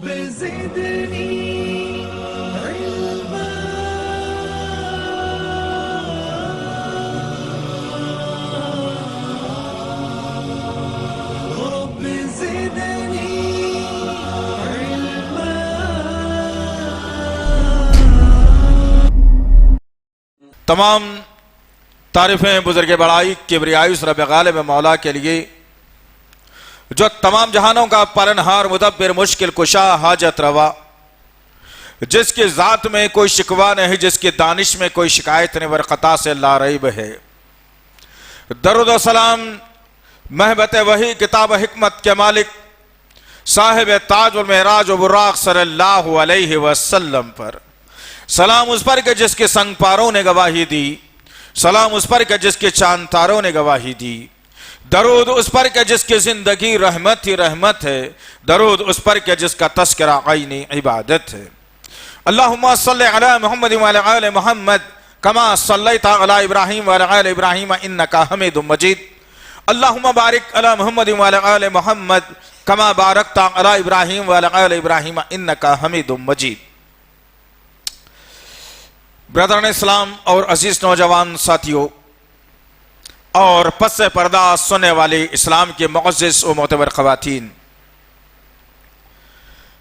رب زدني علما رب زدني علما. تمام تعریفیں بزرگ بڑائی کبریائی اس رب غالب مولا کے لیے جو تمام جہانوں کا پالنہار مدبر مشکل کشا حاجت روا، جس کی ذات میں کوئی شکوہ نہیں، جس کی دانش میں کوئی شکایت نہیں، ورقطا سے لا ریب ہے. درود و سلام محبت وحی کتاب حکمت کے مالک صاحب تاج والمعراج و براق صلی اللہ علیہ وسلم پر. سلام اس پر کہ جس کے سنگ پاروں نے گواہی دی، سلام اس پر کہ جس کے چاند تاروں نے گواہی دی، درود اس پر کہ جس کی زندگی رحمت ہی رحمت ہے، درود اس پر کہ جس کا تذکرہ عین عبادت ہے. اللہم صلی علی محمد وعلی آل محمد کما صلیت علی ابراہیم وعلی آل ابراہیم انکا حمید مجید. اللہم بارک علی محمد وعلی آل محمد کما بارکت علی ابراہیم وعلی آل ابراہیم انکا حمید مجید. برادران اسلام اور عزیز نوجوان ساتھیوں اور پس پردہ سننے والے اسلام کے معزز و معتبر خواتین،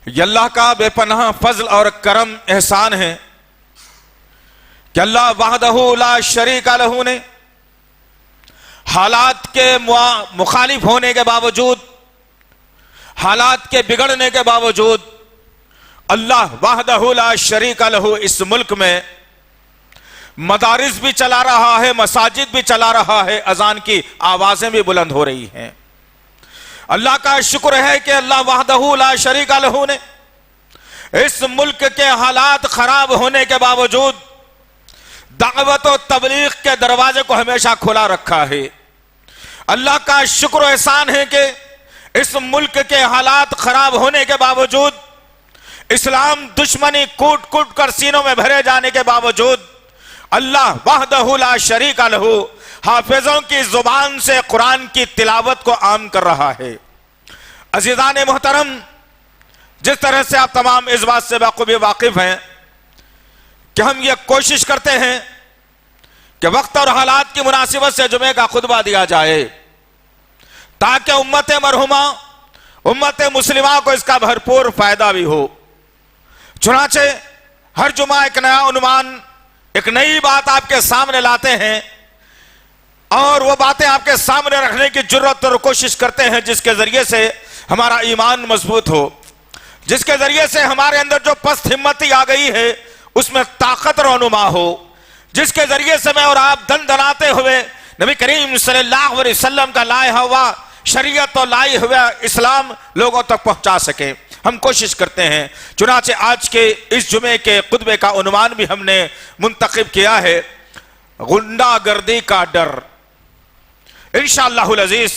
یہ اللہ کا بے پناہ فضل اور کرم احسان ہے کہ اللہ وحدہ لا شریک لہ نے حالات کے مخالف ہونے کے باوجود، حالات کے بگڑنے کے باوجود، اللہ وحدہ لا شریک لہ اس ملک میں مدارس بھی چلا رہا ہے، مساجد بھی چلا رہا ہے، اذان کی آوازیں بھی بلند ہو رہی ہیں. اللہ کا شکر ہے کہ اللہ وحدہ لا شریک لہ نے اس ملک کے حالات خراب ہونے کے باوجود دعوت و تبلیغ کے دروازے کو ہمیشہ کھلا رکھا ہے. اللہ کا شکر و احسان ہے کہ اس ملک کے حالات خراب ہونے کے باوجود، اسلام دشمنی کوٹ کوٹ کر سینوں میں بھرے جانے کے باوجود، اللہ وحدہ لا شریک لہ حافظوں کی زبان سے قرآن کی تلاوت کو عام کر رہا ہے. عزیزان محترم، جس طرح سے آپ تمام اس بات سے بخوبی واقف ہیں کہ ہم یہ کوشش کرتے ہیں کہ وقت اور حالات کی مناسبت سے جمعے کا خطبہ دیا جائے تاکہ امت مرحومہ، امت مسلمہ کو اس کا بھرپور فائدہ بھی ہو. چنانچہ ہر جمعہ ایک نیا عنوان، ایک نئی بات آپ کے سامنے لاتے ہیں اور وہ باتیں آپ کے سامنے رکھنے کی جرت اور کوشش کرتے ہیں جس کے ذریعے سے ہمارا ایمان مضبوط ہو، جس کے ذریعے سے ہمارے اندر جو پست ہمتی آ گئی ہے اس میں طاقت رونما ہو، جس کے ذریعے سے میں اور آپ دن دناتے ہوئے نبی کریم صلی اللہ علیہ وسلم کا لایا ہوا شریعت اور لائی ہوا اسلام لوگوں تک پہنچا سکے. ہم کوشش کرتے ہیں. چنانچہ آج کے اس جمعے کے خطبے کا عنوان بھی ہم نے منتخب کیا ہے، غنڈہ گردی کا ڈر. انشاءاللہ العزیز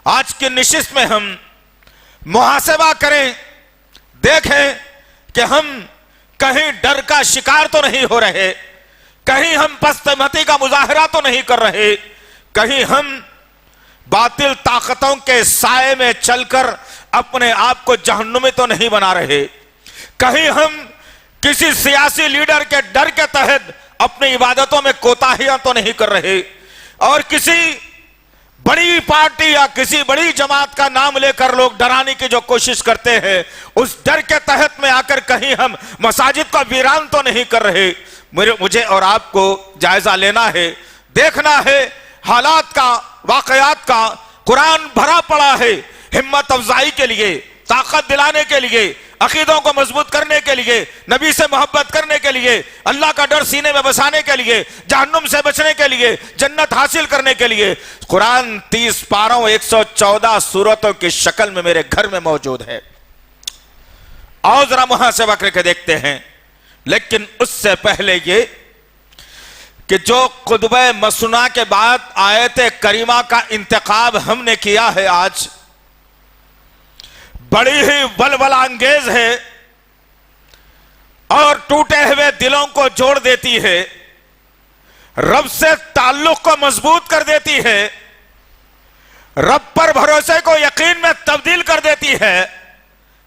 آج کی نشست میں ہم محاسبہ کریں، دیکھیں کہ ہم کہیں ڈر کا شکار تو نہیں ہو رہے، کہیں ہم پست ہمتی کا مظاہرہ تو نہیں کر رہے، کہیں ہم باطل طاقتوں کے سائے میں چل کر اپنے آپ کو جہنمی تو نہیں بنا رہے، کہیں ہم کسی سیاسی لیڈر کے ڈر کے تحت اپنی عبادتوں میں کوتاہیاں تو نہیں کر رہے، اور کسی بڑی پارٹی یا کسی بڑی جماعت کا نام لے کر لوگ ڈرانے کی جو کوشش کرتے ہیں اس ڈر کے تحت میں آ کر کہیں ہم مساجد کا ویران تو نہیں کر رہے. مجھے اور آپ کو جائزہ لینا ہے، دیکھنا ہے حالات کا، واقعات کا. قرآن بھرا پڑا ہے ہمت افزائی کے لیے، طاقت دلانے کے لیے، عقیدوں کو مضبوط کرنے کے لیے، نبی سے محبت کرنے کے لیے، اللہ کا ڈر سینے میں بسانے کے لیے، جہنم سے بچنے کے لیے، جنت حاصل کرنے کے لیے. قرآن 30 پاروں 114 سورتوں کی شکل میں میرے گھر میں موجود ہے. آؤ ذرا محاسبہ کر کے دیکھتے ہیں. لیکن اس سے پہلے یہ کہ جو خطبہ مسنہ کے بعد آیت کریمہ کا انتخاب ہم نے کیا ہے آج، بڑی ہی ولولہ انگیز ہے اور ٹوٹے ہوئے دلوں کو جوڑ دیتی ہے، رب سے تعلق کو مضبوط کر دیتی ہے، رب پر بھروسے کو یقین میں تبدیل کر دیتی ہے.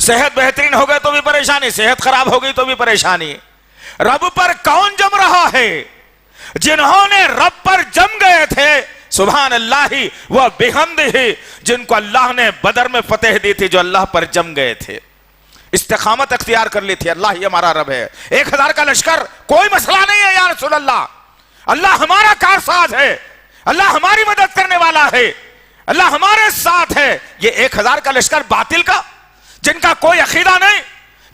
صحت بہترین ہو گئے تو بھی پریشانی، صحت خراب ہو گئی تو بھی پریشانی۔ رب پر کون جم رہا ہے؟ جنہوں نے رب پر جم گئے تھے، سبحان اللہ و بحمدہ، جن کو اللہ نے بدر میں فتح دی تھی، جو اللہ پر جم گئے تھے، استقامت اختیار کر لی تھی، اللہ ہی ہمارا رب ہے۔ 1000 کا لشکر کوئی مسئلہ نہیں ہے یا رسول اللہ، اللہ ہمارا کارساز ہے، اللہ ہماری مدد کرنے والا ہے، اللہ ہمارے ساتھ ہے۔ یہ 1000 کا لشکر باطل کا، جن کا کوئی عقیدہ نہیں،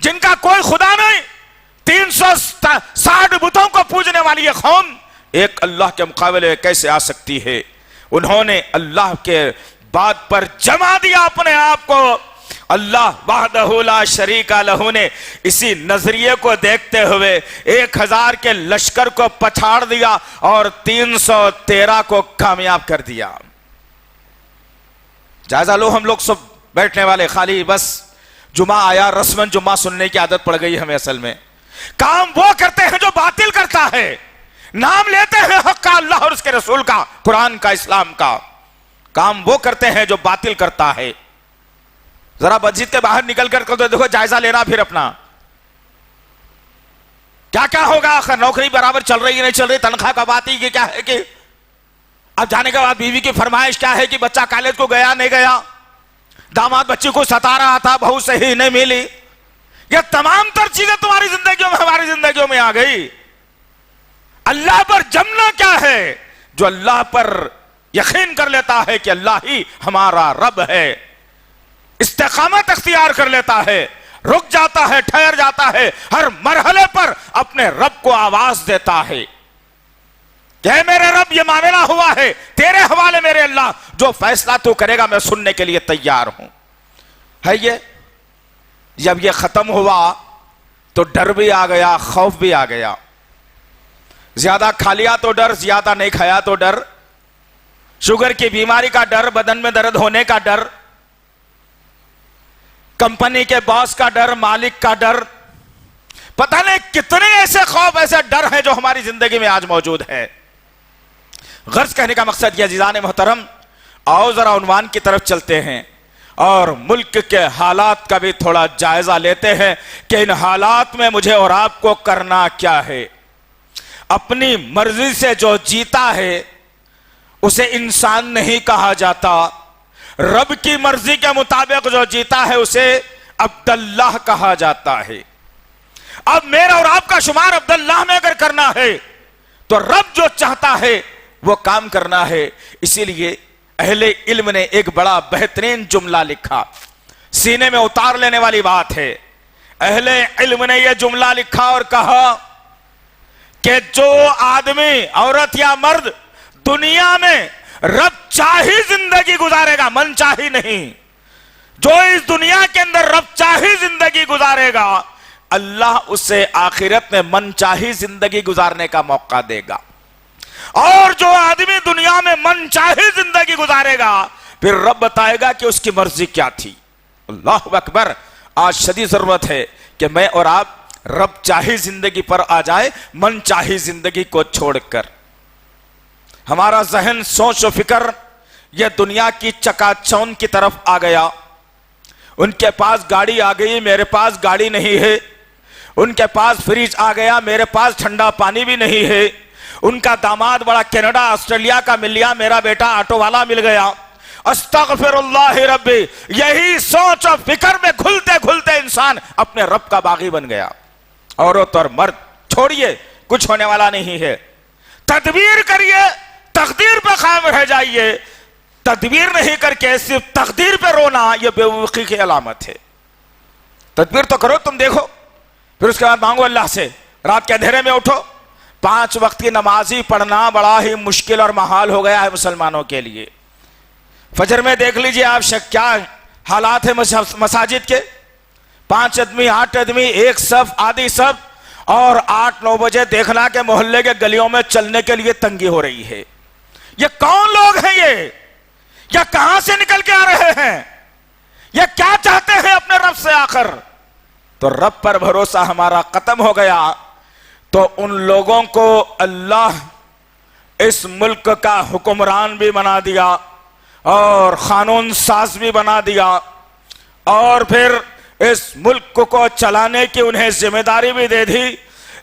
جن کا کوئی خدا نہیں، 360 بتوں کو پوجنے والی یہ قوم ایک اللہ کے مقابلے کیسے آ سکتی ہے؟ انہوں نے اللہ کے بات پر جما دیا اپنے آپ کو۔ اللہ وحدہ لا شریک لہ نے اسی نظریے کو دیکھتے ہوئے 1000 کے لشکر کو پچھاڑ دیا اور 313 کو کامیاب کر دیا۔ جائزہ لو، ہم لوگ سب بیٹھنے والے خالی بس جمعہ آیا، رسمن جمعہ سننے کی عادت پڑ گئی ہمیں۔ اصل میں کام وہ کرتے ہیں جو باطل کرتا ہے، نام لیتے ہیں حق کا، اللہ اور اس کے رسول کا، قرآن کا، اسلام کا۔ کام وہ کرتے ہیں جو باطل کرتا ہے۔ ذرا مسجد کے باہر نکل کر دیکھو، جائزہ لینا پھر اپنا کیا کیا ہوگا۔ آخر نوکری برابر چل رہی ہے نہیں چل رہی، تنخواہ کا بات ہی کہ کیا ہے کہ اب جانے کے بعد بیوی کی فرمائش کیا ہے کہ بچہ کالج کو گیا نہیں گیا، داماد بچی کو ستا رہا تھا، بہو صحیح نہیں ملی۔ یہ تمام تر چیزیں تمہاری زندگیوں میں، ہماری زندگیوں میں آ گئی۔ اللہ پر جمنا کیا ہے؟ جو اللہ پر یقین کر لیتا ہے کہ اللہ ہی ہمارا رب ہے، استقامت اختیار کر لیتا ہے، رک جاتا ہے، ٹھہر جاتا ہے، ہر مرحلے پر اپنے رب کو آواز دیتا ہے کہ اے میرے رب یہ معاملہ ہوا ہے، تیرے حوالے میرے اللہ، جو فیصلہ تو کرے گا میں سننے کے لیے تیار ہوں۔ ہے یہ جب یہ ختم ہوا تو ڈر بھی آ گیا، خوف بھی آ گیا۔ زیادہ کھا لیا تو ڈر، زیادہ نہیں کھایا تو ڈر، شوگر کی بیماری کا ڈر، بدن میں درد ہونے کا ڈر، کمپنی کے باس کا ڈر، مالک کا ڈر، پتہ نہیں کتنے ایسے خوف، ایسے ڈر ہیں جو ہماری زندگی میں آج موجود ہے۔ غرض کہنے کا مقصد یہ عزیزان محترم، آؤ ذرا عنوان کی طرف چلتے ہیں اور ملک کے حالات کا بھی تھوڑا جائزہ لیتے ہیں کہ ان حالات میں مجھے اور آپ کو کرنا کیا ہے۔ اپنی مرضی سے جو جیتا ہے اسے انسان نہیں کہا جاتا، رب کی مرضی کے مطابق جو جیتا ہے اسے عبداللہ کہا جاتا ہے۔ اب میرا اور آپ کا شمار عبداللہ میں اگر کرنا ہے تو رب جو چاہتا ہے وہ کام کرنا ہے۔ اسی لیے اہل علم نے ایک بڑا بہترین جملہ لکھا، سینے میں اتار لینے والی بات ہے۔ اہل علم نے یہ جملہ لکھا اور کہا کہ جو آدمی، عورت یا مرد، دنیا میں رب چاہی زندگی گزارے گا، من چاہی نہیں، جو اس دنیا کے اندر رب چاہی زندگی گزارے گا، اللہ اسے آخرت میں من چاہی زندگی گزارنے کا موقع دے گا۔ اور جو آدمی دنیا میں من چاہی زندگی گزارے گا، پھر رب بتائے گا کہ اس کی مرضی کیا تھی۔ اللہ اکبر! آج شدید ضرورت ہے کہ میں اور آپ رب چاہی زندگی پر آ جائے، من چاہی زندگی کو چھوڑ کر۔ ہمارا ذہن، سوچ و فکر یہ دنیا کی چکا چوند کی طرف آ گیا۔ ان کے پاس گاڑی آ گئی، میرے پاس گاڑی نہیں ہے۔ ان کے پاس فریج آ گیا، میرے پاس ٹھنڈا پانی بھی نہیں ہے۔ ان کا داماد بڑا کینیڈا، آسٹریلیا کا مل لیا، میرا بیٹا آٹو والا مل گیا۔ استغفر اللہ ربی! یہی سوچ و فکر میں گھلتے گھلتے انسان اپنے رب کا باغی بن گیا۔ عورت اور مرد چھوڑیے، کچھ ہونے والا نہیں ہے۔ تدبیر کریے، تقدیر پہ قائم رہ جائیے۔ تدبیر نہیں کر کے صرف تقدیر پہ رونا یہ بے وقوفی کی علامت ہے۔ تدبیر تو کرو، تم دیکھو، پھر اس کے بعد مانگو اللہ سے۔ رات کے اندھیرے میں اٹھو، 5 وقت کی نماز ہی پڑھنا بڑا ہی مشکل اور محال ہو گیا ہے مسلمانوں کے لیے۔ فجر میں دیکھ لیجئے آپ کیا حالات ہیں مساجد کے، 5 آدمی 8 آدمی ایک صف، آدھی صف، اور 8-9 بجے دیکھنا کہ محلے کے گلیوں میں چلنے کے لیے تنگی ہو رہی ہے۔ یہ کون لوگ ہیں یہ کہاں سے نکل کے آ رہے ہیں؟ یہ کیا چاہتے ہیں اپنے رب سے آخر؟ تو رب پر بھروسہ ہمارا ختم ہو گیا تو ان لوگوں کو اللہ اس ملک کا حکمران بھی بنا دیا اور قانون ساز بھی بنا دیا، اور پھر اس ملک کو چلانے کی انہیں ذمہ داری بھی دے دی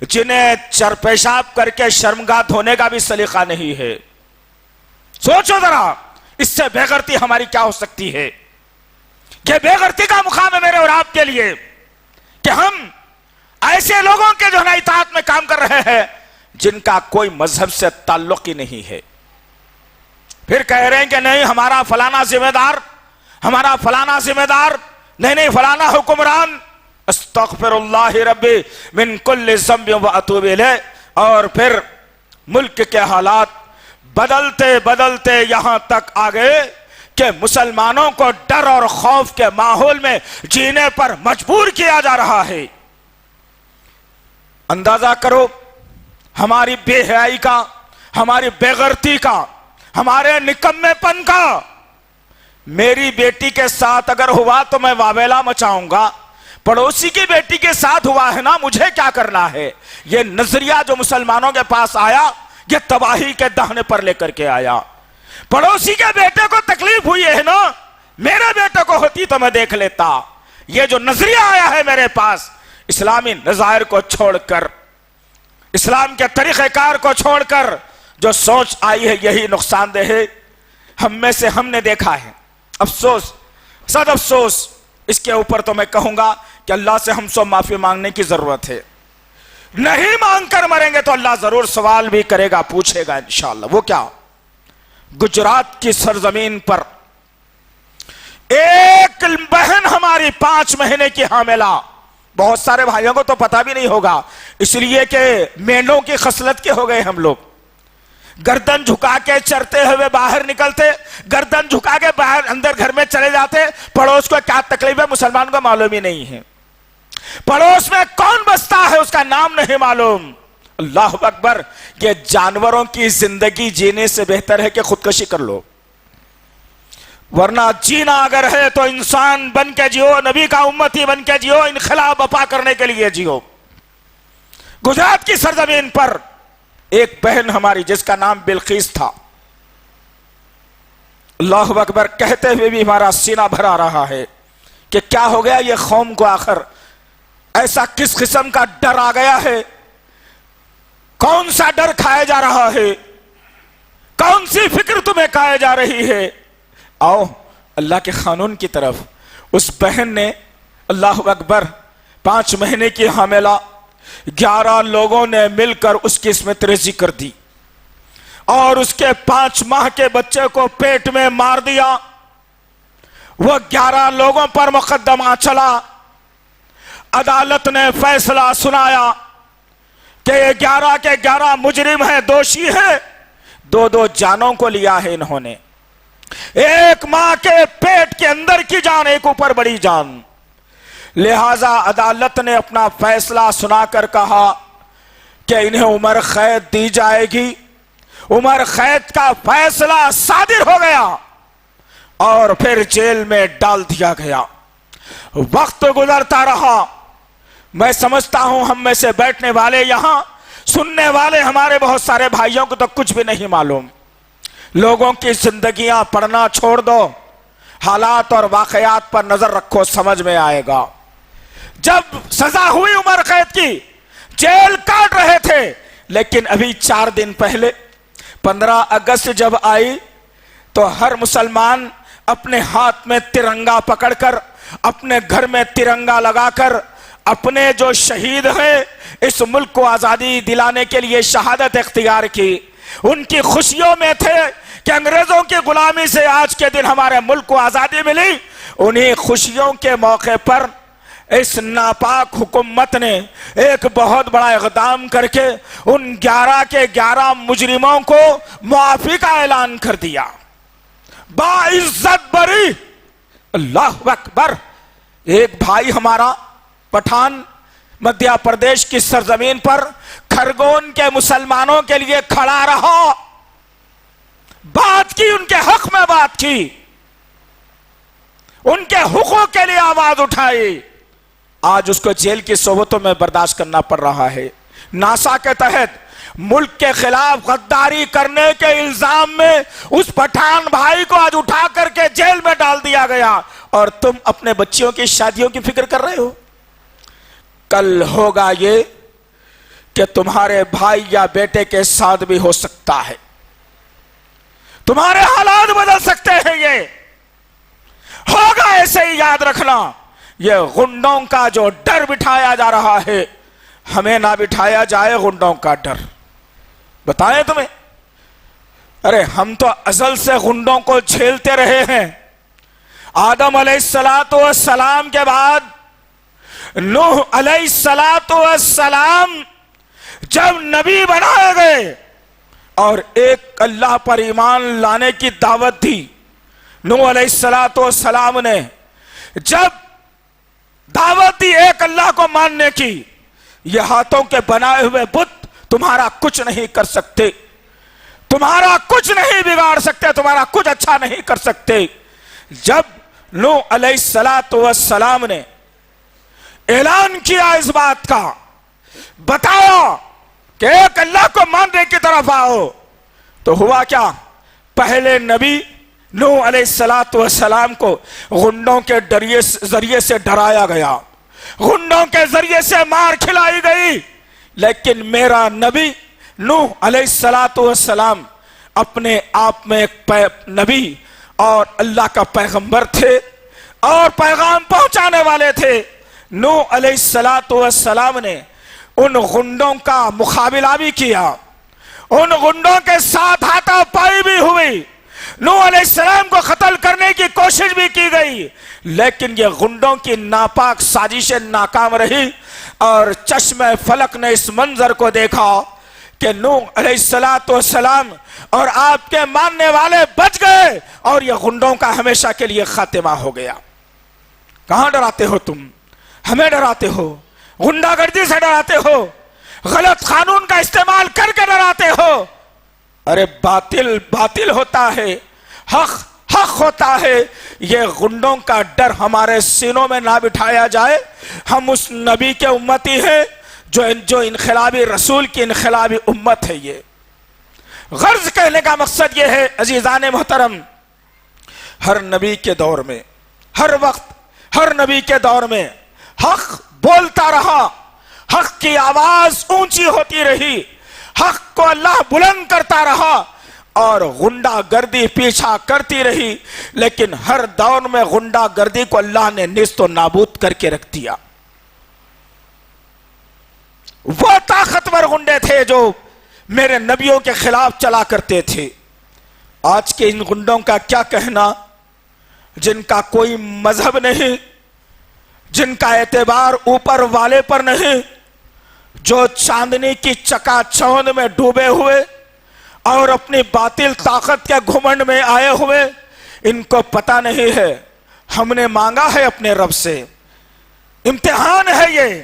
جنہیں چر پیشاب کر کے شرمگاہ دھونے کا بھی سلیقہ نہیں ہے۔ سوچو ذرا اس سے بے غیرتی ہماری کیا ہو سکتی ہے؟ کہ بے غیرتی کا مقام ہے میرے اور آپ کے لیے کہ ہم ایسے لوگوں کے جو اطاعت میں کام کر رہے ہیں جن کا کوئی مذہب سے تعلق ہی نہیں ہے، پھر کہہ رہے ہیں کہ نہیں ہمارا فلانا ذمہ دار، ہمارا فلانا ذمہ دار، نہیں فلانا حکمران، استغفر اللہ ربی من کل ذنب واتوب الیہ۔ اور پھر ملک کے حالات بدلتے بدلتے یہاں تک آ گئے کہ مسلمانوں کو ڈر اور خوف کے ماحول میں جینے پر مجبور کیا جا رہا ہے۔ اندازہ کرو ہماری بے حیائی کا، ہماری بے غیرتی کا، ہمارے نکمے پن کا۔ میری بیٹی کے ساتھ اگر ہوا تو میں واویلا مچاؤں گا، پڑوسی کی بیٹی کے ساتھ ہوا ہے نا، مجھے کیا کرنا ہے؟ یہ نظریہ جو مسلمانوں کے پاس آیا یہ تباہی کے دہنے پر لے کر کے آیا۔ پڑوسی کے بیٹے کو تکلیف ہوئی ہے نا، میرے بیٹے کو ہوتی تو میں دیکھ لیتا۔ یہ جو نظریہ آیا ہے میرے پاس، اسلامی نظائر کو چھوڑ کر، اسلام کے طریقہ کار کو چھوڑ کر جو سوچ آئی ہے یہی نقصان دہ ہے۔ ہم میں سے ہم نے دیکھا ہے، افسوس، صد افسوس، اس کے اوپر تو میں کہوں گا کہ اللہ سے ہم سب معافی مانگنے کی ضرورت ہے۔ نہیں مانگ کر مریں گے تو اللہ ضرور سوال بھی کرے گا، پوچھے گا انشاءاللہ۔ وہ کیا؟ گجرات کی سرزمین پر ایک بہن ہماری 5 مہینے کی حاملہ، بہت سارے بھائیوں کو تو پتا بھی نہیں ہوگا، اس لیے کہ مینڈوں کی خصلت کے ہو گئے ہم لوگ، گردن جھکا کے چرتے ہوئے باہر نکلتے، گردن جھکا کے باہر اندر گھر میں چلے جاتے، پڑوس کو کیا تکلیف ہے مسلمان کو معلوم ہی نہیں ہے، پڑوس میں کون بستا ہے اس کا نام نہیں معلوم۔ اللہ اکبر! یہ جانوروں کی زندگی جینے سے بہتر ہے کہ خودکشی کر لو، ورنہ جینا اگر ہے تو انسان بن کے جیو، نبی کا امتی بن کے جیو، انقلاب برپا کرنے کے لیے جیو۔ گجرات کی سرزمین پر ایک بہن ہماری جس کا نام بلقیس تھا، اللہ اکبر، کہتے ہوئے بھی ہمارا سینہ بھر آ رہا ہے کہ کیا ہو گیا یہ قوم کو، آخر ایسا کس قسم کا ڈر آ گیا ہے؟ کون سا ڈر کھایا جا رہا ہے؟ کون سی فکر تمہیں کھایا جا رہی ہے؟ آؤ اللہ کے قانون کی طرف۔ اس بہن نے، اللہ اکبر، 5 مہینے کی حاملہ، 11 لوگوں نے مل کر اس کی عصمت ریزی کر دی اور اس کے 5 ماہ کے بچے کو پیٹ میں مار دیا۔ وہ 11 لوگوں پر مقدمہ چلا، عدالت نے فیصلہ سنایا کہ یہ 11 کے 11 مجرم ہیں، دوشی ہیں، 2 جانوں کو لیا ہے انہوں نے، ایک ماں کے پیٹ کے اندر کی جان، ایک اوپر بڑی جان۔ لہذا عدالت نے اپنا فیصلہ سنا کر کہا کہ انہیں عمر قید دی جائے گی۔ عمر قید کا فیصلہ صادر ہو گیا اور پھر جیل میں ڈال دیا گیا۔ وقت گزرتا رہا، میں سمجھتا ہوں ہم میں سے بیٹھنے والے، یہاں سننے والے ہمارے بہت سارے بھائیوں کو تو کچھ بھی نہیں معلوم۔ لوگوں کی زندگیاں پڑھنا چھوڑ دو، حالات اور واقعات پر نظر رکھو، سمجھ میں آئے گا۔ جب سزا ہوئی عمر قید کی، جیل کاٹ رہے تھے، لیکن ابھی 4 دن پہلے 15 اگست جب آئی تو ہر مسلمان اپنے ہاتھ میں ترنگا پکڑ کر، اپنے گھر میں ترنگا لگا کر، اپنے جو شہید ہیں اس ملک کو آزادی دلانے کے لیے شہادت اختیار کی، ان کی خوشیوں میں تھے کہ انگریزوں کی غلامی سے آج کے دن ہمارے ملک کو آزادی ملی۔ انہی خوشیوں کے موقع پر اس ناپاک حکومت نے ایک بہت بڑا اقدام کر کے ان 11 کے 11 مجرموں کو معافی کا اعلان کر دیا، باعزت بری۔ اللہ اکبر! ایک بھائی ہمارا پٹھان مدھیہ پردیش کی سرزمین پر کھرگون کے مسلمانوں کے لیے کھڑا رہا، بات کی، ان کے حق میں بات کی، ان کے حقوق کے لیے آواز اٹھائی۔ آج اس کو جیل کی صحبتوں میں برداشت کرنا پڑ رہا ہے۔ ناسا کے تحت ملک کے خلاف غداری کرنے کے الزام میں اس پٹھان بھائی کو آج اٹھا کر کے جیل میں ڈال دیا گیا اور تم اپنے بچیوں کی شادیوں کی فکر کر رہے ہو. کل ہوگا یہ کہ تمہارے بھائی یا بیٹے کے ساتھ بھی ہو سکتا ہے. تمہارے حالات بدل سکتے ہیں. یہ ہوگا ایسے ہی. یاد رکھنا یہ غنڈوں کا جو ڈر بٹھایا جا رہا ہے ہمیں نہ بٹھایا جائے غنڈوں کا ڈر. بتائیں تمہیں, ارے ہم تو ازل سے غنڈوں کو جھیلتے رہے ہیں. آدم علیہ السلام کے بعد نوح علیہ السلام جب نبی بنائے گئے اور ایک اللہ پر ایمان لانے کی دعوت دی, نوح علیہ السلام نے جب دعوت دی ایک اللہ کو ماننے کی, یہ ہاتھوں کے بنائے ہوئے بت تمہارا کچھ نہیں کر سکتے, تمہارا کچھ نہیں بگاڑ سکتے, تمہارا کچھ اچھا نہیں کر سکتے. جب نوح علیہ السلام نے اعلان کیا اس بات کا, بتایا کہ ایک اللہ کو ماننے کی طرف آؤ, تو ہوا کیا؟ پہلے نبی نوح علیہ السلام کو غنڈوں کے ذریعے سے ڈرایا گیا, غنڈوں کے ذریعے سے مار کھلائی گئی. لیکن میرا نبی نوح علیہ السلام اپنے آپ میں ایک نبی اور اللہ کا پیغمبر تھے اور پیغام پہنچانے والے تھے. نوح علیہ السلام نے ان غنڈوں کا مقابلہ بھی کیا, ان غنڈوں کے ساتھ ہاتھا پائی بھی ہوئی, نوح علیہ السلام کو قتل کرنے کی کوشش بھی کی گئی, لیکن یہ غنڈوں کی ناپاک سازشیں ناکام رہی. اور چشم فلک نے اس منظر کو دیکھا کہ نوح علیہ السلام اور آپ کے ماننے والے بچ گئے اور یہ غنڈوں کا ہمیشہ کے لیے خاتمہ ہو گیا. کہاں ڈراتے ہو تم؟ ہمیں ڈراتے ہو, غنڈہ گردی سے ڈراتے ہو, غلط قانون کا استعمال کر کے ڈراتے ہو. ارے باطل باطل ہوتا ہے, حق حق ہوتا ہے. یہ غنڈوں کا ڈر ہمارے سینوں میں نہ بٹھایا جائے. ہم اس نبی کے امتی ہیں جو انقلابی رسول کی انقلابی امت ہے. یہ غرض کہنے کا مقصد یہ ہے عزیزان محترم, ہر نبی کے دور میں, ہر وقت, ہر نبی کے دور میں حق بولتا رہا, حق کی آواز اونچی ہوتی رہی, حق کو اللہ بلند کرتا رہا اور غنڈہ گردی پیچھا کرتی رہی. لیکن ہر دور میں غنڈہ گردی کو اللہ نے نیست و نابود کر کے رکھ دیا. وہ طاقتور غنڈے تھے جو میرے نبیوں کے خلاف چلا کرتے تھے. آج کے ان غنڈوں کا کیا کہنا, جن کا کوئی مذہب نہیں, جن کا اعتبار اوپر والے پر نہیں, جو چاندنی کی چکا چوند میں ڈوبے ہوئے اور اپنی باطل طاقت کے گھمنڈ میں آئے ہوئے. ان کو پتہ نہیں ہے ہم نے مانگا ہے اپنے رب سے, امتحان ہے, یہ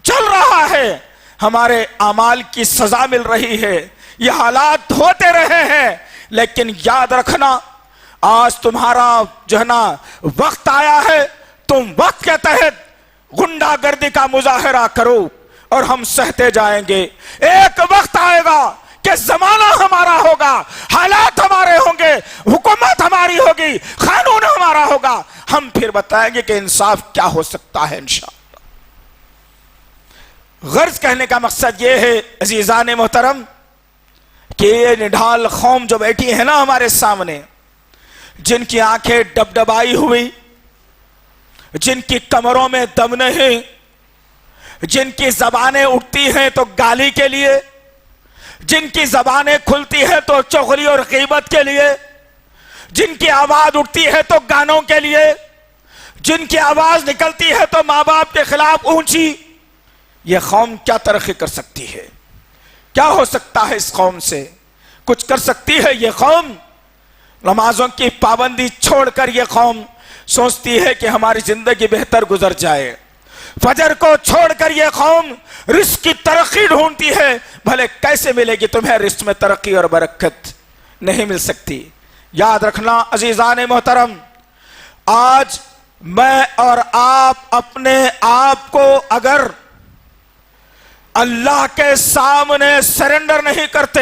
چل رہا ہے, ہمارے اعمال کی سزا مل رہی ہے, یہ حالات ہوتے رہے ہیں. لیکن یاد رکھنا آج تمہارا جو ہے نا وقت آیا ہے, تم وقت کے تحت غنڈہ گردی کا مظاہرہ کرو اور ہم سہتے جائیں گے. ایک وقت آئے گا کہ زمانہ ہمارا ہوگا, حالات ہمارے ہوں گے, حکومت ہماری ہوگی, قانون ہمارا ہوگا, ہم پھر بتائیں گے کہ انصاف کیا ہو سکتا ہے انشاءاللہ. غرض کہنے کا مقصد یہ ہے عزیزان محترم کہ یہ نڈھال قوم جو بیٹھی ہے نا ہمارے سامنے, جن کی آنکھیں ڈبڈبائی ہوئی, جن کی کمروں میں دم نہیں, جن کی زبانیں اٹھتی ہیں تو گالی کے لیے, جن کی زبانیں کھلتی ہیں تو چغلی اور غیبت کے لیے, جن کی آواز اٹھتی ہے تو گانوں کے لیے, جن کی آواز نکلتی ہے تو ماں باپ کے خلاف اونچی, یہ قوم کیا ترقی کر سکتی ہے؟ کیا ہو سکتا ہے اس قوم سے؟ کچھ کر سکتی ہے یہ قوم؟ نمازوں کی پابندی چھوڑ کر یہ قوم سوچتی ہے کہ ہماری زندگی بہتر گزر جائے. فجر کو چھوڑ کر یہ قوم رزق کی ترقی ڈھونڈتی ہے. بھلے کیسے ملے گی تمہیں رزق میں ترقی اور برکت؟ نہیں مل سکتی. یاد رکھنا عزیزان محترم, آج میں اور آپ اپنے آپ کو اگر اللہ کے سامنے سرنڈر نہیں کرتے,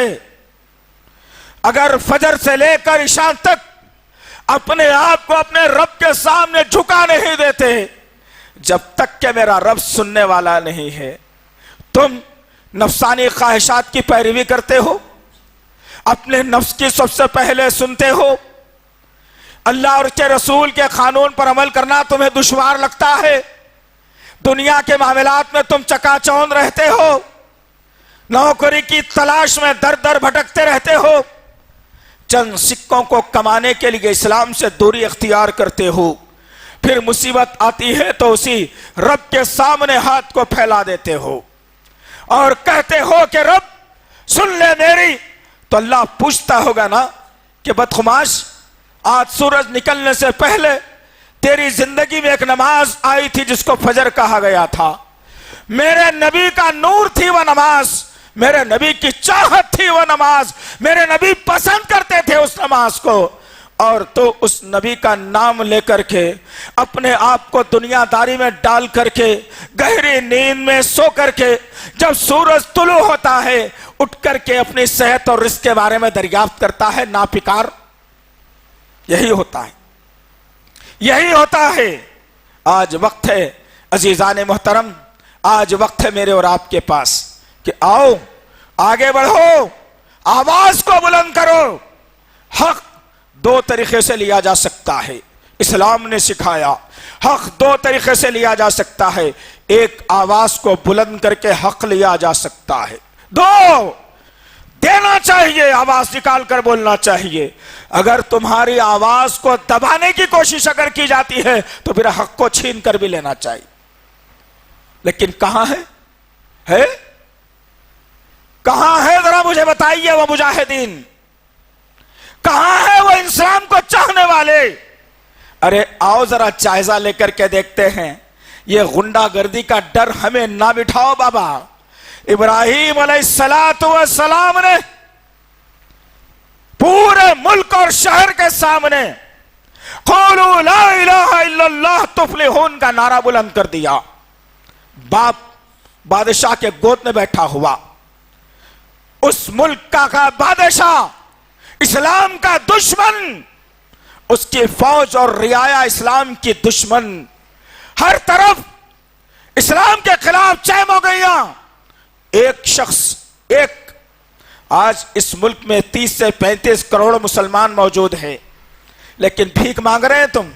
اگر فجر سے لے کر عشاء تک اپنے آپ کو اپنے رب کے سامنے جھکا نہیں دیتے جب تک کہ میرا رب سننے والا نہیں ہے۔ تم نفسانی خواہشات کی پیروی کرتے ہو، اپنے نفس کی سب سے پہلے سنتے ہو، اللہ اور اس کے رسول کے قانون پر عمل کرنا تمہیں دشوار لگتا ہے، دنیا کے معاملات میں تم چکا چوند رہتے ہو، نوکری کی تلاش میں در در بھٹکتے رہتے ہو، چند سکوں کو کمانے کے لیے اسلام سے دوری اختیار کرتے ہو، پھر مصیبت آتی ہے تو اسی رب کے سامنے ہاتھ کو پھیلا دیتے ہو اور کہتے ہو کہ رب سن لے میری، تو اللہ پوچھتا ہوگا نا کہ بدخماش، آج سورج نکلنے سے پہلے تیری زندگی میں ایک نماز آئی تھی جس کو فجر کہا گیا تھا، میرے نبی کا نور تھی وہ نماز، میرے نبی کی چاہت تھی وہ نماز، میرے نبی پسند کرتے تھے اس نماز کو، اور تو اس نبی کا نام لے کر کے اپنے آپ کو دنیا داری میں ڈال کر کے گہری نیند میں سو کر کے جب سورج طلوع ہوتا ہے اٹھ کر کے اپنی صحت اور رزق کے بارے میں دریافت کرتا ہے ناپکار۔ یہی ہوتا ہے، یہی ہوتا ہے۔ آج وقت ہے عزیزان محترم، آج وقت ہے میرے اور آپ کے پاس کہ آؤ آگے بڑھو، آواز کو بلند کرو۔ حق دو طریقے سے لیا جا سکتا ہے، اسلام نے سکھایا حق دو طریقے سے لیا جا سکتا ہے، ایک آواز کو بلند کر کے حق لیا جا سکتا ہے، دو دینا چاہیے، آواز نکال کر بولنا چاہیے۔ اگر تمہاری آواز کو دبانے کی کوشش اگر کی جاتی ہے تو پھر حق کو چھین کر بھی لینا چاہیے، لیکن کہاں ہے کہاں ہے ذرا مجھے بتائیے وہ مجاہدین، کہاں ہے وہ انسان کو چاہنے والے؟ ارے آؤ ذرا جائزہ لے کر کے دیکھتے ہیں، یہ غنڈہ گردی کا ڈر ہمیں نہ بٹھاؤ بابا۔ ابراہیم علیہ السلام نے پورے ملک اور شہر کے سامنے قولوا لا الہ الا اللہ تفلحون کا نعرہ بلند کر دیا۔ باپ بادشاہ کے گود میں بیٹھا ہوا، اس ملک کا بادشاہ، اسلام کا دشمن، اس کی فوج اور رعایا اسلام کی دشمن، ہر طرف اسلام کے خلاف چیم ہو گئیاں۔ ایک شخص، آج اس ملک میں 30 سے 35 کروڑ مسلمان موجود ہیں، لیکن بھیک مانگ رہے ہیں تم۔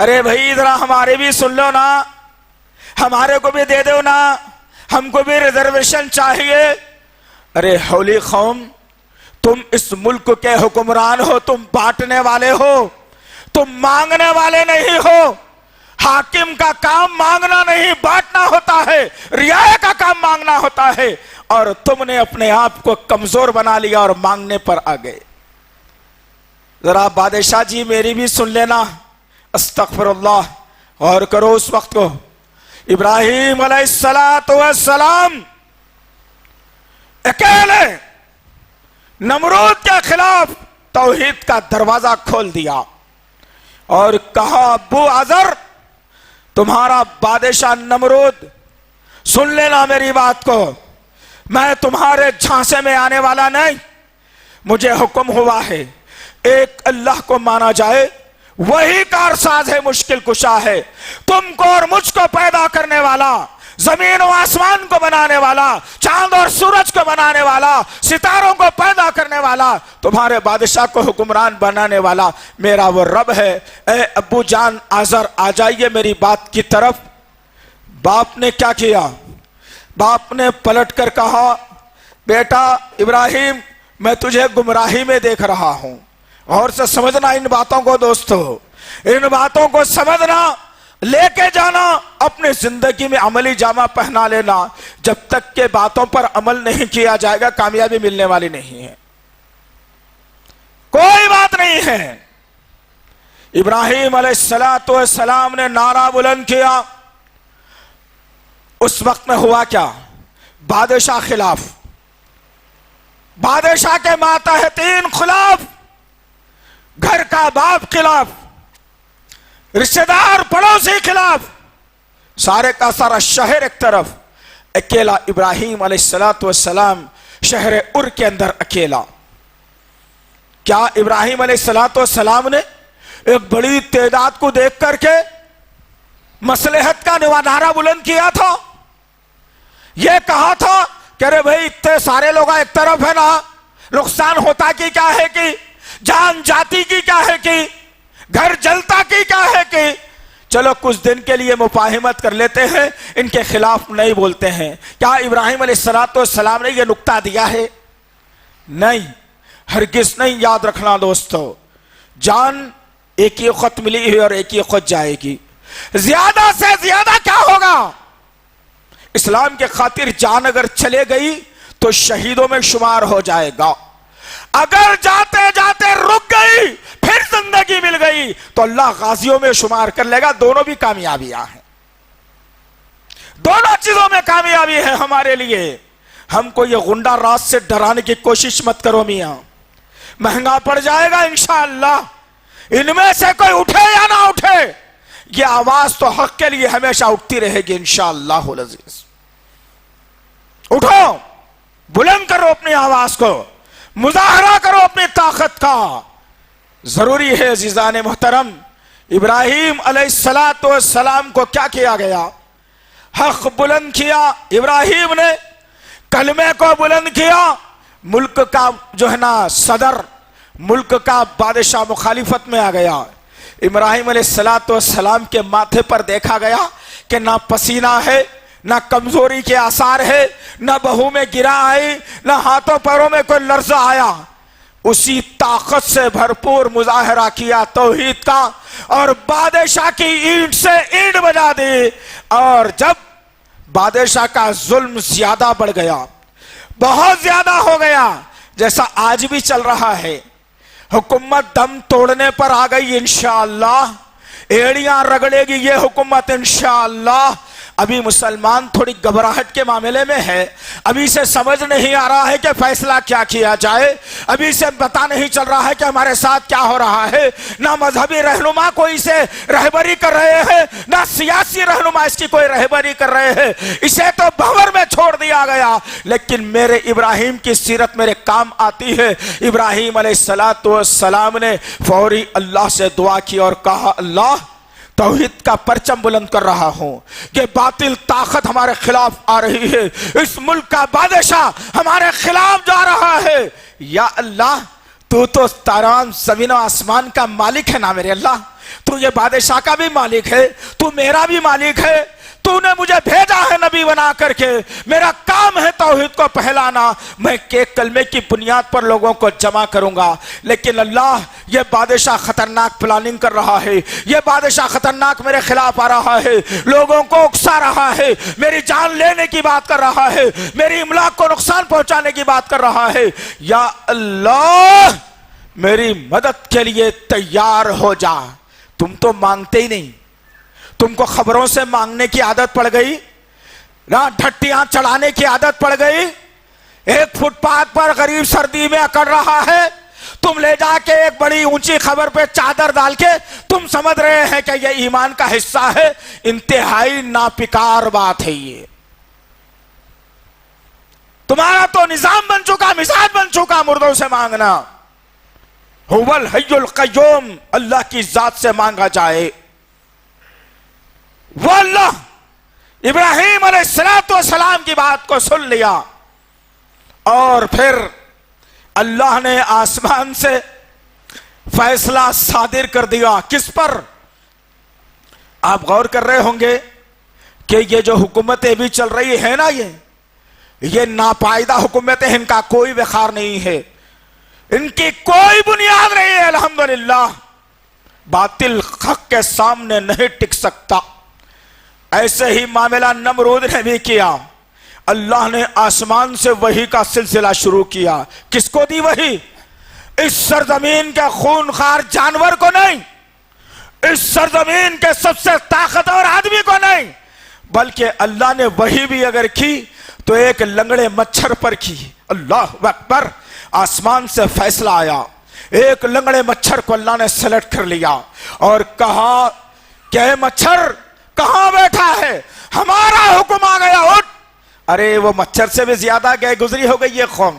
ارے بھائی ذرا ہمارے بھی سن لو نا، ہمارے کو بھی دے دو نا، ہم کو بھی ریزرویشن چاہیے۔ ارے ہولی قوم، تم اس ملک کے حکمران ہو، تم بانٹنے والے ہو، تم مانگنے والے نہیں ہو۔ حاکم کا کام مانگنا نہیں بانٹنا ہوتا ہے، رعایا کا کام مانگنا ہوتا ہے، اور تم نے اپنے آپ کو کمزور بنا لیا اور مانگنے پر آ گئے۔ ذرا بادشاہ جی میری بھی سن لینا، استغفر اللہ، غور کرو اس وقت کو۔ ابراہیم علیہ السلام اکیلے نمرود کے خلاف توحید کا دروازہ کھول دیا اور کہا ابو آزر، تمہارا بادشاہ نمرود، سن لینا میری بات کو، میں تمہارے جھانسے میں آنے والا نہیں، مجھے حکم ہوا ہے ایک اللہ کو مانا جائے، وہی کارساز ہے، مشکل کشا ہے، تم کو اور مجھ کو پیدا کرنے والا، زمین و آسمان کو بنانے والا، چاند اور سورج کو بنانے والا، ستاروں کو پیدا کرنے والا، تمہارے بادشاہ کو حکمران بنانے والا میرا وہ رب ہے۔ اے ابو جان آزر آ جائیے میری بات کی طرف۔ باپ نے کیا کیا؟ باپ نے پلٹ کر کہا بیٹا ابراہیم، میں تجھے گمراہی میں دیکھ رہا ہوں، غور سے سمجھنا ان باتوں کو دوستو، ان باتوں کو سمجھنا، لے کے جانا، اپنے زندگی میں عملی جامہ پہنا لینا۔ جب تک کہ باتوں پر عمل نہیں کیا جائے گا کامیابی ملنے والی نہیں ہے، کوئی بات نہیں ہے۔ ابراہیم علیہ السلام نے نعرہ بلند کیا، اس وقت میں ہوا کیا؟ بادشاہ خلاف، بادشاہ کے ماتحتین خلاف، گھر کا باپ خلاف، رشتہ دار پڑوسی خلاف، سارے کا سارا شہر ایک طرف، اکیلا ابراہیم علیہ السلام شہر ار کے اندر اکیلا۔ کیا ابراہیم علیہ السلام نے ایک بڑی تعداد کو دیکھ کر کے مصلحت کا نعرہ بلند کیا تھا؟ یہ کہا تھا کہ ارے بھائی اتنے سارے لوگ ایک طرف ہے نا، نقصان ہوتا کی کیا ہے کہ جان جاتی کی کیا ہے کہ گھر جلتا کی کیا ہے کہ چلو کچھ دن کے لیے مفاہمت کر لیتے ہیں، ان کے خلاف نہیں بولتے ہیں؟ کیا ابراہیم علیہ السلام نے یہ نکتہ دیا ہے؟ نہیں، ہرگز نہیں۔ یاد رکھنا دوستو، جان ایک ہی وقت ملی ہے اور ایک ہی وقت جائے گی۔ زیادہ سے زیادہ کیا ہوگا؟ اسلام کے خاطر جان اگر چلے گئی تو شہیدوں میں شمار ہو جائے گا، اگر جاتے جاتے رک گئی پھر زندگی مل گئی تو اللہ غازیوں میں شمار کر لے گا۔ دونوں بھی کامیابیاں ہیں، دونوں چیزوں میں کامیابی ہے ہمارے لیے۔ ہم کو یہ غنڈہ راز سے ڈرانے کی کوشش مت کرو میاں، مہنگا پڑ جائے گا انشاءاللہ۔ ان میں سے کوئی اٹھے یا نہ اٹھے، یہ آواز تو حق کے لیے ہمیشہ اٹھتی رہے گی انشاءاللہ العزیز۔ اٹھو، بلند کرو اپنی آواز کو، مظاہرہ کرو اپنی طاقت کا۔ ضروری ہے عزیزان محترم، ابراہیم علیہ السلام کو کیا کیا گیا؟ حق بلند کیا۔ ابراہیم نے کلمے کو بلند کیا۔ ملک کا جو ہے نا صدر، ملک کا بادشاہ مخالفت میں آ گیا۔ ابراہیم علیہ السلام کے ماتھے پر دیکھا گیا کہ نہ پسینہ ہے، نہ کمزوری کے آثار ہے، نہ بہو میں گرا آئی، نہ ہاتھوں پیروں میں کوئی لرزہ آیا۔ اسی طاقت سے بھرپور مظاہرہ کیا توحید کا، اور بادشاہ کی اینٹ سے اینٹ بجا دی۔ اور جب بادشاہ کا ظلم زیادہ بڑھ گیا، بہت زیادہ ہو گیا، جیسا آج بھی چل رہا ہے، حکومت دم توڑنے پر آ گئی انشاءاللہ، ایڑیاں رگڑے گی یہ حکومت انشاءاللہ۔ ابھی مسلمان تھوڑی گھبراہٹ کے معاملے میں ہے، ابھی سے سمجھ نہیں آ رہا ہے کہ فیصلہ کیا کیا جائے، ابھی سے پتہ نہیں چل رہا ہے کہ ہمارے ساتھ کیا ہو رہا ہے۔ نہ مذہبی رہنما کوئی سے رہبری کر رہے ہیں، نہ سیاسی رہنما اس کی کوئی رہبری کر رہے ہیں، اسے تو بھنور میں چھوڑ دیا گیا۔ لیکن میرے ابراہیم کی سیرت میرے کام آتی ہے۔ ابراہیم علیہ السلام نے فوری اللہ سے دعا کی اور کہا، اللہ توحید کا پرچم بلند کر رہا ہوں کہ باطل طاقت ہمارے خلاف آ رہی ہے، اس ملک کا بادشاہ ہمارے خلاف جا رہا ہے۔ یا اللہ تو تمام زمین و آسمان کا مالک ہے نا میرے اللہ، تو یہ بادشاہ کا بھی مالک ہے، تو میرا بھی مالک ہے، تو نے مجھے بھیجا ہے نبی بنا کر کے، میرا کام ہے توحید کو پھیلانا، میں ایک کلمے کی بنیاد پر لوگوں کو جمع کروں گا۔ لیکن اللہ یہ بادشاہ خطرناک پلاننگ کر رہا ہے، یہ بادشاہ خطرناک میرے خلاف آ رہا ہے، لوگوں کو اکسا رہا ہے، میری جان لینے کی بات کر رہا ہے، میری املاک کو نقصان پہنچانے کی بات کر رہا ہے۔ یا اللہ میری مدد کے لیے تیار ہو جا۔ تم تو مانگتے ہی نہیں، تم کو خبروں سے مانگنے کی عادت پڑ گئی، نہ ڈھٹیاں چڑھانے کی عادت پڑ گئی۔ ایک فٹ پاتھ پر غریب سردی میں اکڑ رہا ہے، تم لے جا کے ایک بڑی اونچی خبر پہ چادر ڈال کے تم سمجھ رہے ہیں کہ یہ ایمان کا حصہ ہے۔ انتہائی ناپکار بات ہے یہ۔ تمہارا تو نظام بن چکا، مزاج بن چکا مردوں سے مانگنا۔ هو الحی القیوم، اللہ کی ذات سے مانگا جائے۔ وہ اللہ ابراہیم علیہ السلام کی بات کو سن لیا، اور پھر اللہ نے آسمان سے فیصلہ صادر کر دیا۔ کس پر؟ آپ غور کر رہے ہوں گے کہ یہ جو حکومتیں بھی چل رہی ہے نا، یہ ناپائیدہ حکومتیں، ان کا کوئی وقار نہیں ہے، ان کی کوئی بنیاد نہیں ہے۔ الحمدللہ باطل حق کے سامنے نہیں ٹک سکتا۔ ایسے ہی معاملہ نمرود نے بھی کیا۔ اللہ نے آسمان سے وحی کا سلسلہ شروع کیا۔ کس کو دی وحی؟ اس سرزمین کے خونخوار جانور کو نہیں، اس سرزمین کے سب سے طاقتور آدمی کو نہیں، بلکہ اللہ نے وحی بھی اگر کی تو ایک لنگڑے مچھر پر کی۔ اللہ اکبر! آسمان سے فیصلہ آیا، ایک لنگڑے مچھر کو اللہ نے سلیکٹ کر لیا اور کہا کہ اے مچھر کہاں بیٹھا ہے؟ ہمارا حکم آ گیا، اٹھ۔ ارے وہ مچھر سے بھی زیادہ گئے گزری ہو گئی یہ قوم،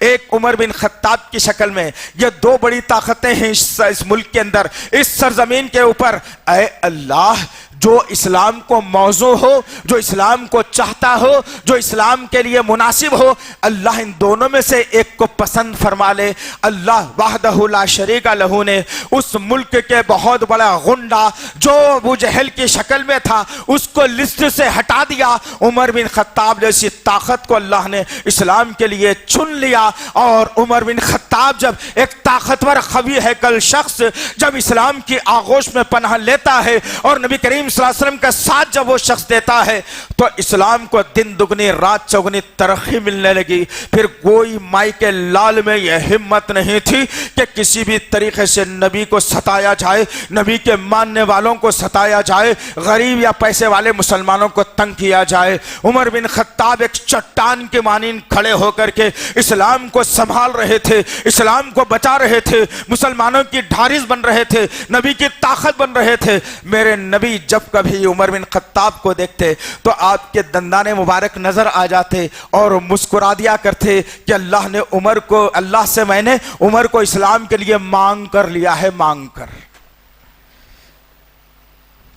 ایک عمر بن خطاب کی شکل میں، یہ دو بڑی طاقتیں ہیں اس ملک کے اندر، اس سرزمین کے اوپر۔ اے اللہ، جو اسلام کو موضوع ہو، جو اسلام کو چاہتا ہو، جو اسلام کے لیے مناسب ہو، اللہ ان دونوں میں سے ایک کو پسند فرما لے۔ اللہ وحدہ لا شریک لہ نے اس ملک کے بہت بڑا غنڈہ جو ابو جہل کی شکل میں تھا، اس کو لسٹ سے ہٹا دیا۔ عمر بن خطاب جیسی طاقت کو اللہ نے اسلام کے لیے چن لیا، اور عمر بن خطاب جب ایک طاقتور قوی ہیکل شخص جب اسلام کی آغوش میں پناہ لیتا ہے اور نبی کریم صلی اللہ علیہ وسلم کا ساتھ جب وہ شخص دیتا ہے تو اسلام کو دن دگنی رات چوگنی ترقی ملنے لگی۔ پھر کوئی مائی کے لال میں یہ ہمت نہیں تھی کہ کسی بھی طریقے سے نبی کو ستایا جائے، نبی کے ماننے والوں کو ستایا جائے، غریب یا پیسے والے مسلمانوں کو تنگ کیا جائے۔ عمر بن خطاب ایک چٹان کے مانند کھڑے ہو کر کے اسلام کو سنبھال رہے تھے، اسلام کو بچا رہے تھے، مسلمانوں کی ڈھارس بن رہے تھے، نبی کی طاقت بن رہے تھے۔ میرے نبی جب کبھی عمر بن خطاب کو دیکھتے تو آپ کے دندان مبارک نظر آ جاتے اور مسکرا دیا کرتے کہ اللہ نے عمر کو، اللہ سے میں نے عمر کو اسلام کے لیے مانگ کر لیا ہے، مانگ کر۔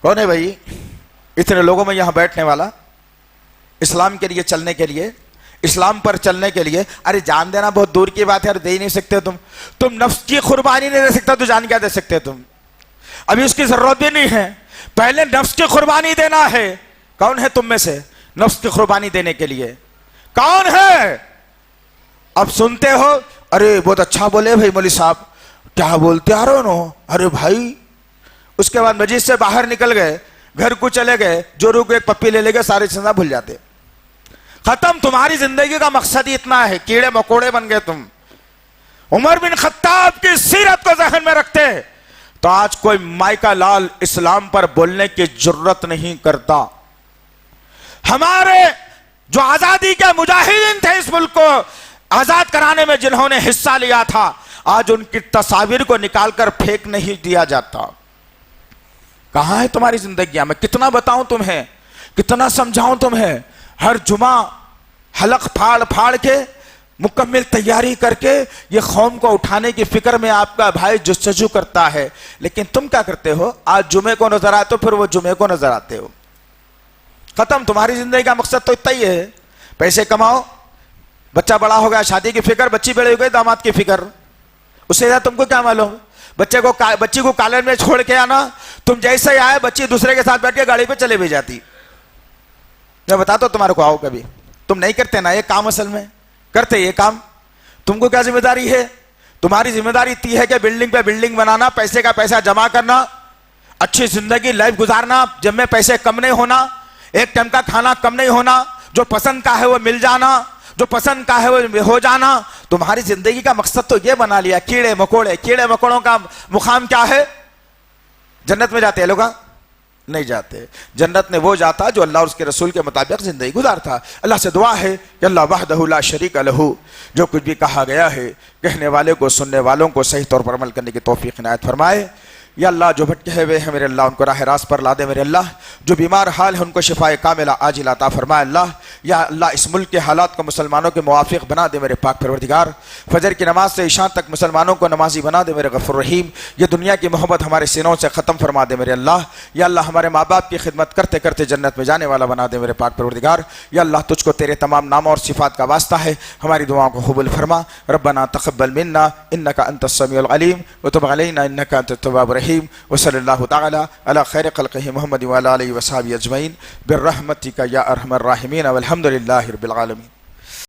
کون ہے بھائی اتنے لوگوں میں یہاں بیٹھنے والا اسلام کے لیے چلنے کے لیے، اسلام پر چلنے کے لیے؟ ارے جان دینا بہت دور کی بات ہے، دے ہی نہیں سکتے تم نفس کی قربانی نہیں دے سکتا تو جان کیا دے سکتے تم؟ ابھی اس کی ضرورت بھی نہیں ہے، پہلے نفس کی قربانی دینا ہے۔ کون ہے تم میں سے نفس کی قربانی دینے کے لیے؟ کون ہے؟ اب سنتے ہو، ارے بہت اچھا بولے بھائی مولوی صاحب، کیا بولتے آ رہے ہو؟ ارے بھائی، اس کے بعد مسجد سے باہر نکل گئے، گھر کو چلے گئے، جو روک ایک پپی لے لے گئے، ساری چیزیں بھول جاتے۔ ختم، تمہاری زندگی کا مقصد ہی اتنا ہے، کیڑے مکوڑے بن گئے تم۔ عمر بن خطاب کی سیرت کو ذہن میں رکھتے تو آج کوئی مائی کا لال اسلام پر بولنے کی جرت نہیں کرتا۔ ہمارے جو آزادی کے مجاہدین تھے اس ملک کو آزاد کرانے میں جنہوں نے حصہ لیا تھا، آج ان کی تصاویر کو نکال کر پھینک نہیں دیا جاتا۔ کہاں ہے تمہاری زندگیاں؟ میں کتنا بتاؤں تمہیں، کتنا سمجھاؤں تمہیں؟ ہر جمعہ حلق پھاڑ پھاڑ کے مکمل تیاری کر کے یہ قوم کو اٹھانے کی فکر میں آپ کا بھائی جستجو کرتا ہے، لیکن تم کیا کرتے ہو؟ آج جمعے کو نظر آتے ہو، پھر وہ جمعے کو نظر آتے ہو۔ ختم، تمہاری زندگی کا مقصد تو اتنا ہی ہے، پیسے کماؤ، بچہ بڑا ہو گیا، شادی کی فکر، بچی بڑی ہو گئی، داماد کی فکر، اس سے زیادہ تم کو کیا معلوم؟ بچی کو کالج میں چھوڑ کے آنا، تم جیسے ہی آئے بچی دوسرے کے ساتھ بیٹھ کے گاڑی پہ چلے بھی جاتی۔ میں بتاتا ہوں تمہارے کو، آؤ کبھی تم نہیں کرتے نا یہ کام، اصل میں کرتے یہ کام۔ تم کو کیا ذمہ داری ہے؟ تمہاری ذمہ داری اتنی ہے کہ بلڈنگ پہ بلڈنگ بنانا، پیسے کا پیسہ جمع کرنا، اچھی زندگی لائف گزارنا، جب میں پیسے کم نہیں ہونا، ایک ٹائم کا کھانا کم نہیں ہونا، جو پسند کا ہے وہ مل جانا، جو پسند کا ہے وہ ہو جانا۔ تمہاری زندگی کا مقصد تو یہ بنا لیا، کیڑے مکوڑے۔ کیڑے مکوڑوں کا مقام کیا ہے؟ جنت میں جاتے ہیں لوگ؟ نہیں جاتے۔ جنت میں وہ جاتا جو اللہ اور اس کے رسول کے مطابق زندگی گزارتا۔ اللہ سے دعا ہے کہ اللہ وحدہ لا شریک لہ جو کچھ بھی کہا گیا ہے کہنے والے کو، سننے والوں کو صحیح طور پر عمل کرنے کی توفیق عنایت فرمائے۔ یا اللہ جو بھٹکے ہوئے ہیں میرے اللہ ان کو راہ راست پر لا دے میرے اللہ، جو بیمار حال ہے ان کو شفائے کاملہ عاجلہ عطا فرمائے اللہ۔ یا اللہ اس ملک کے حالات کو مسلمانوں کے موافق بنا دے میرے پاک پروردگار۔ فجر کی نماز سے عشاء تک مسلمانوں کو نمازی بنا دے میرے غفور رحیم۔ یہ دنیا کی محبت ہمارے سینوں سے ختم فرما دے میرے اللہ۔ یا اللہ ہمارے ماں باپ کی خدمت کرتے کرتے جنت میں جانے والا بنا دے میرے پاک پروردگار۔ یا اللہ تجھ کو تیرے تمام ناموں اور صفات کا واسطہ ہے، ہماری دعاؤں کو قبول فرما۔ ربنا تقبل منا انک انت السمیع العلیم وتب علینا انک انت التواب الرحیم۔ وصلی اللہ تعالی علی خیر خلقہ محمد وعلی آلہ وصحبہ اجمعین برحمتک یا ارحم الراحمین والحمد للہ رب العالمین۔